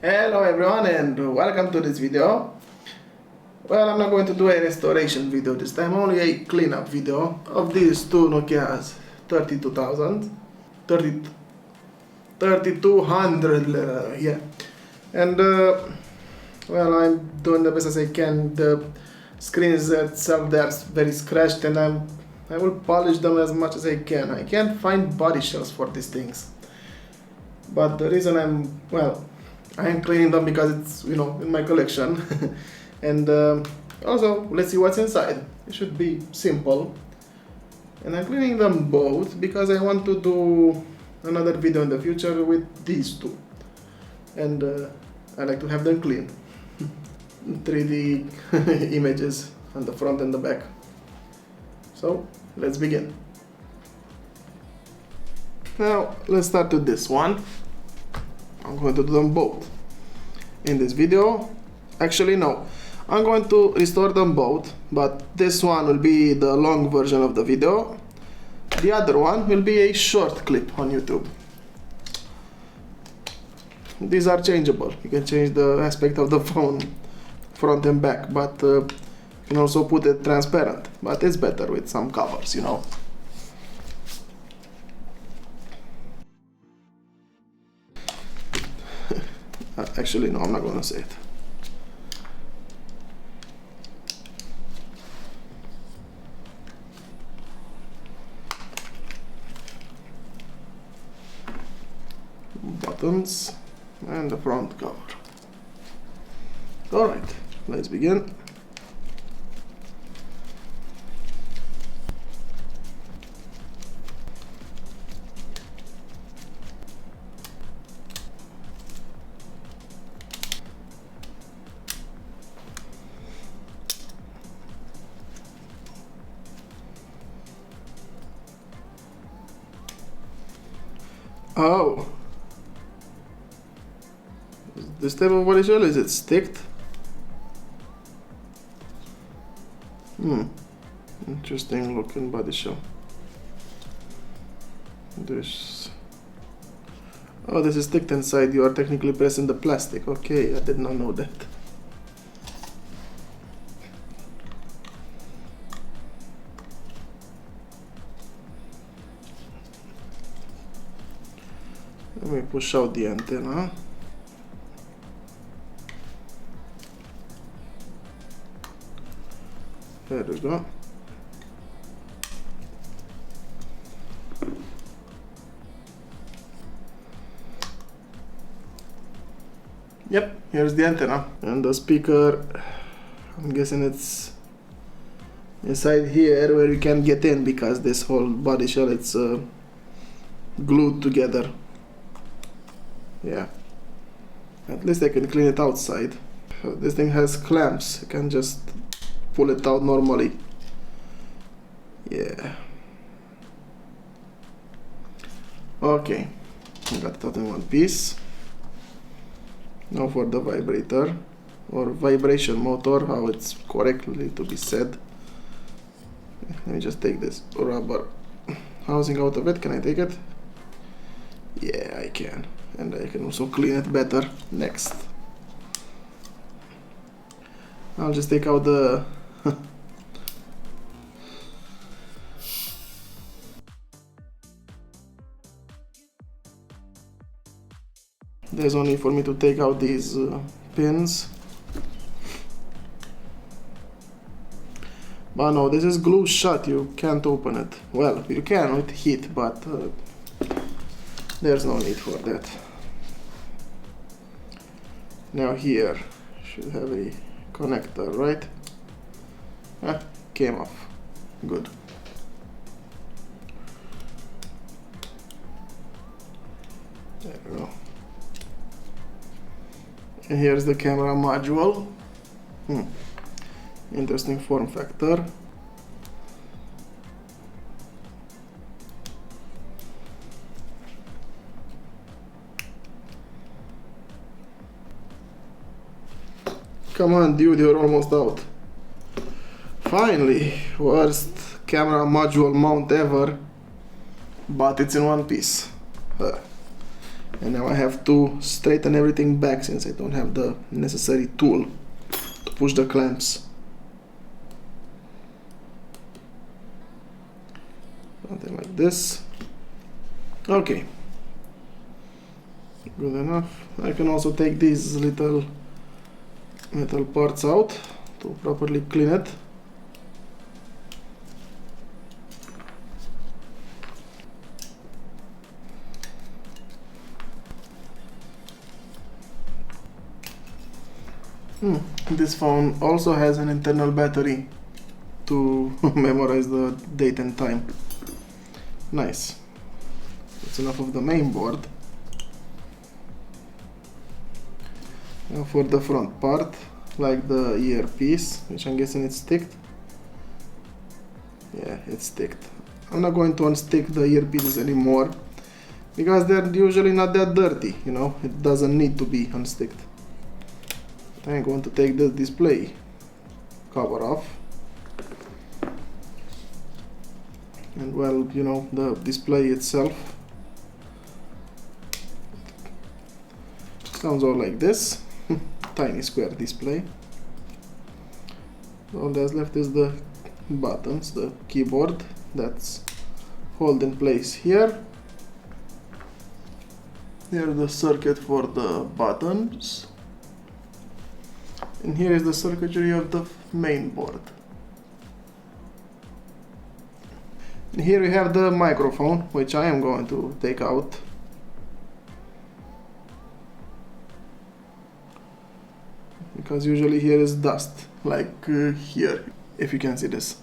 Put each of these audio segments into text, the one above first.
Hello everyone and welcome to this video. Well, I'm not going to do a restoration video this time, only a cleanup video of these two Nokia's 3200, yeah. And well, I'm doing the best as I can. The screens itself, they're very scratched, and I will polish them as much as I can. I can't find body shells for these things, but the reason I am cleaning them because it's, in my collection. And also, let's see what's inside. It should be simple. And I'm cleaning them both because I want to do another video in the future with these two. And I like to have them clean. 3D images on the front and the back. So, let's begin. Now, let's start with this one. I'm going to do them both in this video. Actually, no. I'm going to restore them both, but this one will be the long version of the video. The other one will be a short clip on YouTube. These are changeable. You can change the aspect of the phone, front and back, but you can also put it transparent. But it's better with some covers, Actually, no, I'm not gonna say it. Buttons and the front cover. Alright, let's begin. Oh, this type of body shell, is it sticked? Interesting looking body shell. This is sticked inside. You are technically pressing the plastic. Okay, I did not know that. Let me push out the antenna. There we go. Yep, here's the antenna. And the speaker, I'm guessing it's inside here where you can get in, because this whole body shell, it's glued together. Yeah, at least I can clean it outside. This thing has clamps, you can just pull it out normally. Yeah. Okay, I got it out in one piece. Now for the vibrator, or vibration motor, how it's correctly to be said. Let me just take this rubber housing out of it. Can I take it? Yeah, I can. And I can also clean it better next. I'll just take out the there's only for me to take out these pins. But no, this is glue shut, you can't open it. Well, you can with heat, but there's no need for that. Now here should have a connector, right? Came off. Good. There we go. And here's the camera module. Interesting form factor. Come on, dude, you're almost out. Finally, worst camera module mount ever, but it's in one piece. And now I have to straighten everything back since I don't have the necessary tool to push the clamps. Something like this. Okay. Good enough. I can also take these little metal parts out to properly clean it. This phone also has an internal battery to memorize the date and time. Nice. That's enough of the main board. Now for the front part, like the earpiece, which I'm guessing it's sticked. Yeah, it's sticked. I'm not going to unstick the earpieces anymore because they're usually not that dirty, you know, it doesn't need to be unsticked. I'm going to take the display cover off, and well, you know, the display itself sounds all like this. Tiny square display. All that's left is the buttons, the keyboard that's held in place here. Here's the circuit for the buttons. And here is the circuitry of the main board. And here we have the microphone, which I am going to take out. Because usually here is dust, like here, if you can see this.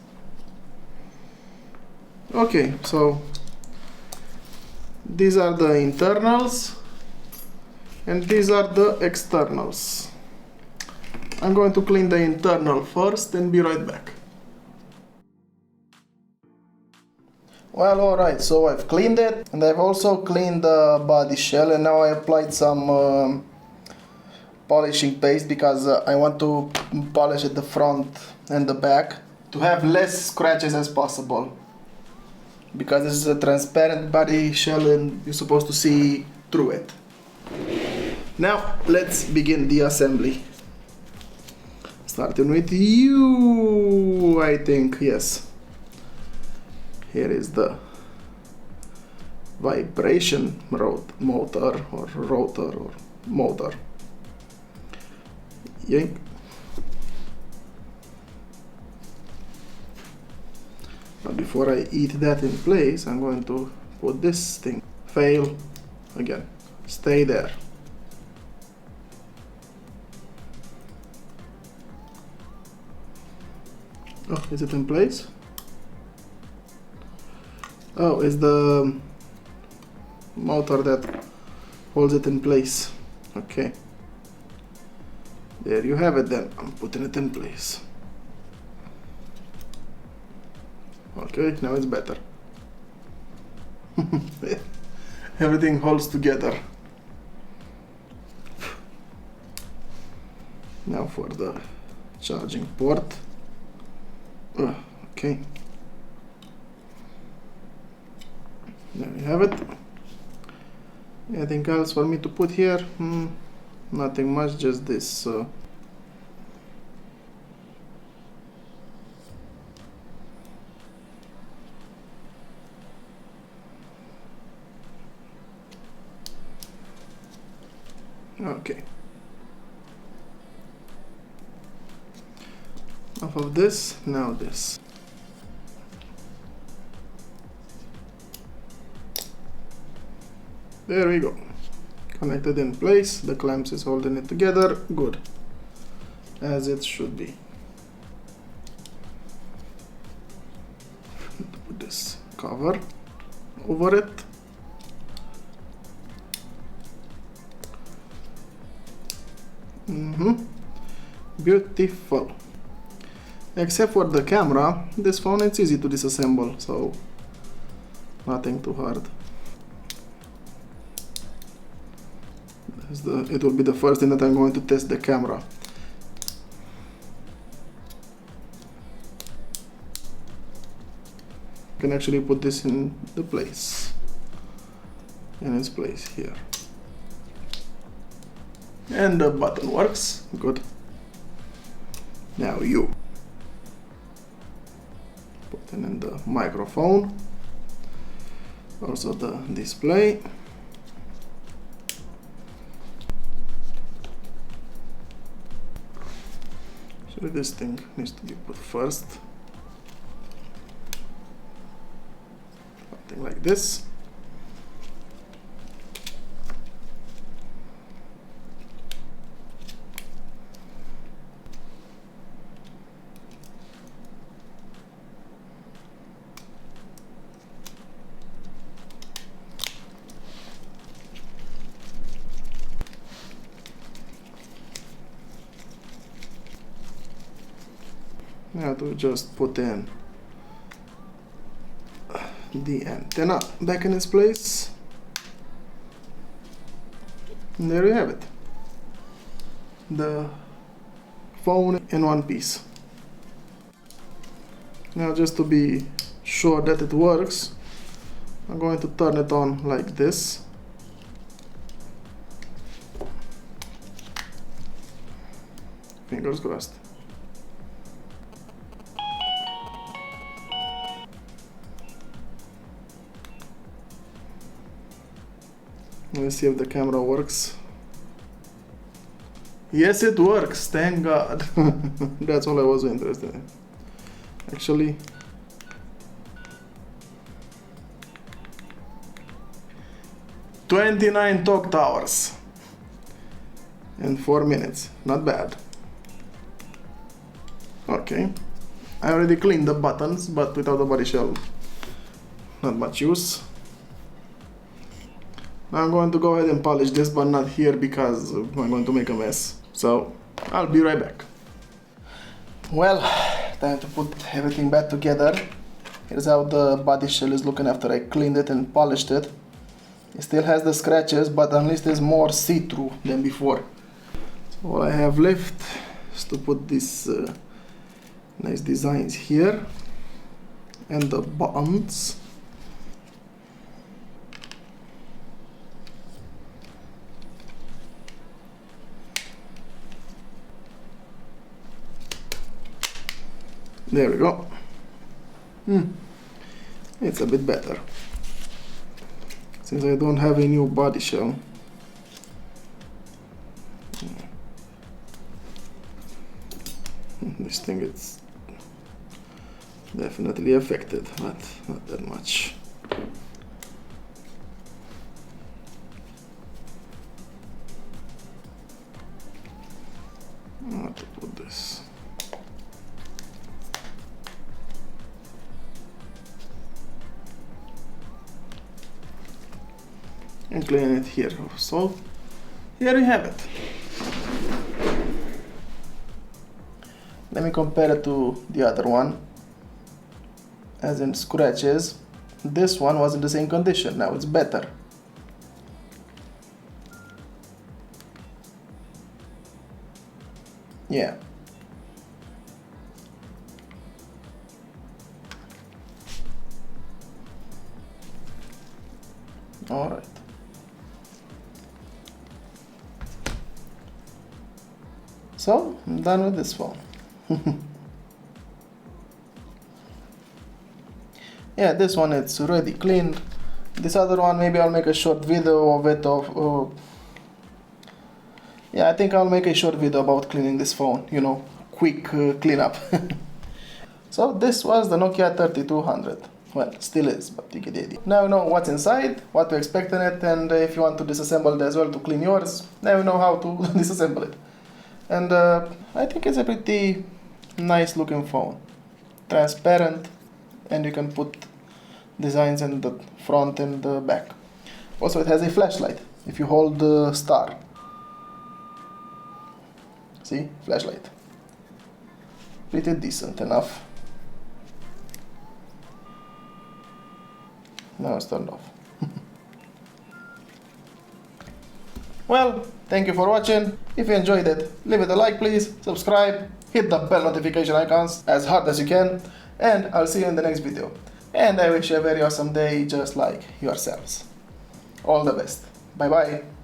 Okay, so these are the internals and these are the externals. I'm going to clean the internal first and be right back. Well, alright, so I've cleaned it and I've also cleaned the body shell, and now I applied some polishing paste because I want to polish at the front and the back to have less scratches as possible, because this is a transparent body shell and you're supposed to see through it. Now let's begin the assembly. Starting with you, I think, yes. Here is the vibration motor or rotor or motor. Yank. But before I eat that in place, I'm going to put this thing. Fail again. Stay there. Oh, is it in place? Oh, it's the motor that holds it in place. Okay. There you have it then. I'm putting it in place. Okay, now it's better. Everything holds together. Now for the charging port. Okay. There we have it. Anything else for me to put here? Nothing much, just this. Okay. Off of this, now this. There we go. Connected in place, the clamps is holding it together, good. As it should be. Put this cover over it. Beautiful. Except for the camera, this phone it's easy to disassemble, so nothing too hard. It will be the first thing that I'm going to test the camera. I can actually put this in its place here. And the button works, good. Now you put it in the microphone, also the display. So this thing needs to be put first. Something like this. Now to just put in the antenna back in its place. And there you have it. The phone in one piece. Now just to be sure that it works, I'm going to turn it on like this. Fingers crossed. Let's see if the camera works. Yes, it works, thank God. That's all I was interested in. Actually, "29 talk hours in 4 minutes, not bad." Okay, I already cleaned the buttons, but without the body shell, not much use. Now I'm going to go ahead and polish this, but not here because I'm going to make a mess. So I'll be right back. Well, time to put everything back together. Here's how the body shell is looking after I cleaned it and polished it. It still has the scratches, but at least it's more see-through than before. So all I have left is to put these nice designs here and the buttons. There we go. It's a bit better. Since I don't have a new body shell. This thing is definitely affected, but not that much. How to put this? And clean it here. So here you have it. Let me compare it to the other one. As in scratches, this one was in the same condition. Now it's better. Yeah. All right. So I'm done with this phone. Yeah, this one it's already cleaned. This other one, maybe I'll make a short video of it. Yeah, I think I'll make a short video about cleaning this phone. You know, quick cleanup. So this was the Nokia 3200. Well, still is, but you get the idea. Now you know what's inside, what to expect in it, and if you want to disassemble it as well to clean yours, now you know how to disassemble it. And I think it's a pretty nice looking phone. Transparent, and you can put designs in the front and the back. Also it has a flashlight if you hold the star. See? Flashlight. Pretty decent enough. Now it's turned off. Well, thank you for watching. If you enjoyed it, leave it a like please, subscribe, hit the bell notification icons as hard as you can, and I'll see you in the next video. And I wish you a very awesome day just like yourselves. All the best. Bye bye.